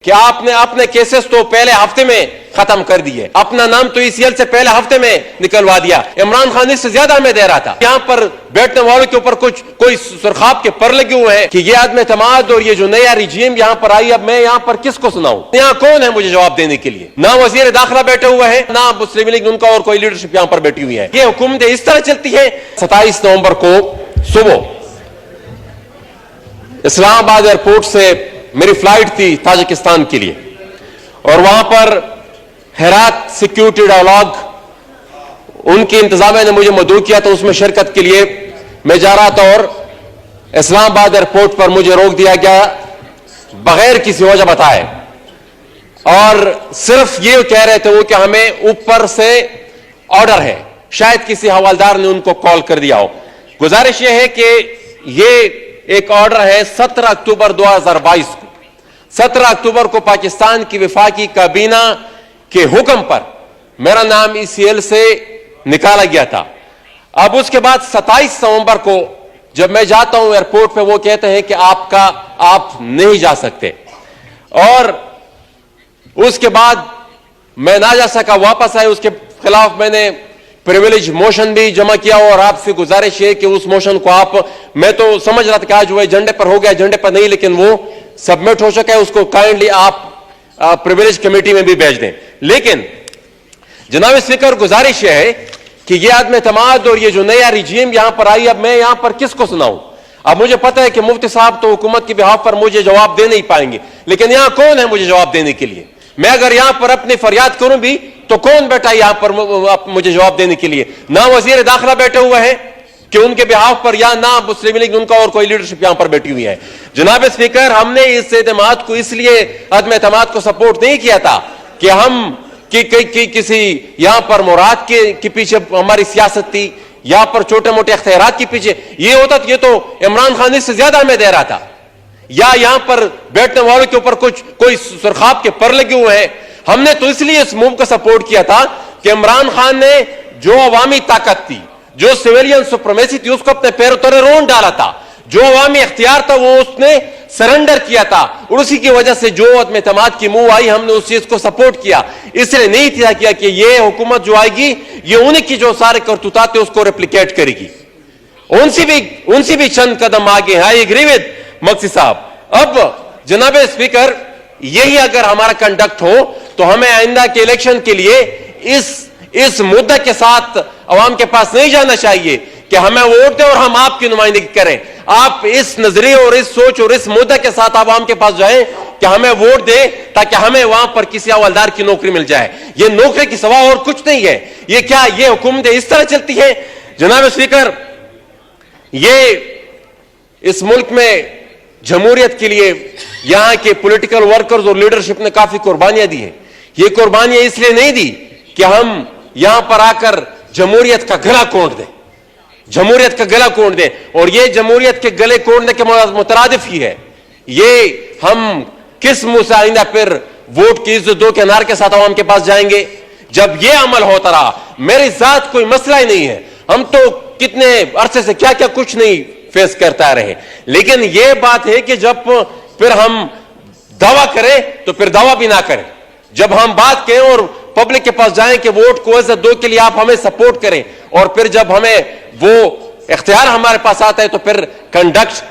कि आपने अपने केसेस तो पहले हफ्ते में खत्म कर दिए, अपना नाम तो ईसीएल से पहले हफ्ते में निकलवा दिया। इमरान खान इससे ज्यादा हमें दे रहा था। यहाँ पर बैठने वालों के ऊपर कुछ कोई सुरखाब के पर लगे हुए हैं कि ये आदमी एतमाद और ये जो नया रिजीम यहाँ पर आई, अब मैं यहाँ पर किसको सुनाऊं? यहाँ कौन है मुझे जवाब देने के लिए? ना वजीर दाखिला बैठे हुए हैं, ना मुस्लिम लीग उनका और कोई लीडरशिप यहाँ पर बैठी हुई है। ये हुकूमतें इस तरह चलती है। 27 नवंबर को सुबह इस्लामाबाद एयरपोर्ट से मेरी फ्लाइट थी ताजिकिस्तान के लिए, और वहां पर हेरात सिक्योरिटी डायलॉग उनकी इंतजामिया ने मुझे मदऊ किया, तो उसमें शिरकत के लिए मैं जा रहा था और इस्लामाबाद एयरपोर्ट पर मुझे रोक दिया गया बगैर किसी वजह बताए, और सिर्फ ये कह रहे थे वो कि हमें ऊपर से ऑर्डर है। शायद किसी हवालदार ने उनको कॉल कर दिया हो। गुजारिश यह है कि ये एक ऑर्डर है 17 अक्टूबर 2022 को। 17 अक्टूबर को पाकिस्तान की वफाकी काबीना के हुक्म पर मेरा नाम ईसीएल से निकाला गया था। अब उसके बाद 27 नवंबर को जब मैं जाता हूं एयरपोर्ट पे, वो कहते हैं कि आप नहीं जा सकते, और उसके बाद मैं ना जा सका, वापस आए। उसके खिलाफ मैंने प्रिविलेज मोशन भी जमा किया, और आपसे गुजारिश है कि उस मोशन को आप, मैं तो समझ रहा था कि आज वो एजेंडे पर हो गया, एजेंडे पर नहीं, लेकिन वो सबमिट हो चुका है, उसको काइंडली आप प्रिविलेज कमेटी में भी भेज दें। लेकिन जनाब स्पीकर, गुजारिश यह है कि ये आदमी एतमाद और ये जो नया रिजीम यहां पर आई, अब मैं यहां पर किसको सुनाऊं? अब मुझे पता है कि मुफ्ती साहब तो हुकूमत के बिहाफ पर मुझे जवाब दे नहीं पाएंगे, लेकिन यहां कौन है मुझे जवाब देने के लिए? मैं अगर यहां पर अपनी फरियाद करूं भी तो कौन बैठा यहां पर मुझे जवाब देने के लिए? ना वजीर दाखिला बैठे हुए हैं कि उनके बिहाफ पर, या ना मुस्लिम लीग उनका और कोई लीडरशिप यहां पर बैठी हुई है। जनाब स्पीकर, हमने इस एतमाद को इसलिए अदम एतमाद को सपोर्ट नहीं किया था कि हम किसी यहां पर मुराद के पीछे हमारी सियासत थी, यहां पर छोटे मोटे अख्तियारात के पीछे ये होता, ये तो इमरान खान इससे ज्यादा हमें दे रहा था, या यहां पर बैठने वालों के ऊपर कुछ कोई सुरखाब के पर लगे हुए हैं। हमने तो इसलिए इस मूव को सपोर्ट किया था कि इमरान खान ने जो अवामी ताकत थी, जो सिविलियन सुप्रीमेसी थी, उसको अपने पैरों तले रोंद डाला था। जो अवामी इख्तियार था वो उसने सरेंडर किया था, और उसी की वजह से जो अदम एतमाद की मूव आई, हमने उस चीज को सपोर्ट किया। इसलिए नहीं था किया कि ये हुकूमत जो आएगी ये उन्हीं की जो सारे करतूतात थे उसको रेप्लिकेट करेगी। उनसे भी चंद कदम आगे है। आई एग्री विद मक्सी साहब। अब जनाब स्पीकर, यही अगर हमारा कंडक्ट हो तो हमें आइंदा के इलेक्शन के लिए इस मुद्दे के साथ अवाम के पास नहीं जाना चाहिए कि हमें वोट दें और हम आपकी नुमाइंदगी करें। आप इस नजरिए और इस सोच और इस मुद्दे के साथ अवाम के पास जाएं कि हमें वोट दें ताकि हमें वहां पर किसी हवलदार की नौकरी मिल जाए। ये नौकरी की सवा और कुछ नहीं है। ये क्या ये हुकूमतें इस तरह चलती है? जनाब स्पीकर, ये इस मुल्क में जमहूरियत के लिए यहां के पॉलिटिकल वर्कर्स और लीडरशिप ने काफी कुर्बानियां दी हैं। ये कुर्बानियां इसलिए नहीं दी कि हम यहां पर आकर जमहूरियत का गला कोंट दें, जमहूरियत का गला कोंट दें, और ये जमहूरियत के गले कोंटने के मुतरादिफ ही है। ये हम किस मुंह से आइंदा फिर वोट की इज्जत दो के नारे के साथ आवाम के पास जाएंगे? जब ये अमल होता रहा, मेरी जात कोई मसला ही नहीं है, हम तो कितने अरसे से क्या क्या कुछ नहीं फेस करता रहे, लेकिन यह बात है कि जब फिर हम दावा करें तो फिर दावा भी ना करें। जब हम बात करें और पब्लिक के पास जाएं कि वोट को इज्जत दो के लिए आप हमें सपोर्ट करें, और फिर जब हमें वो इख्तियार हमारे पास आता है तो फिर कंडक्ट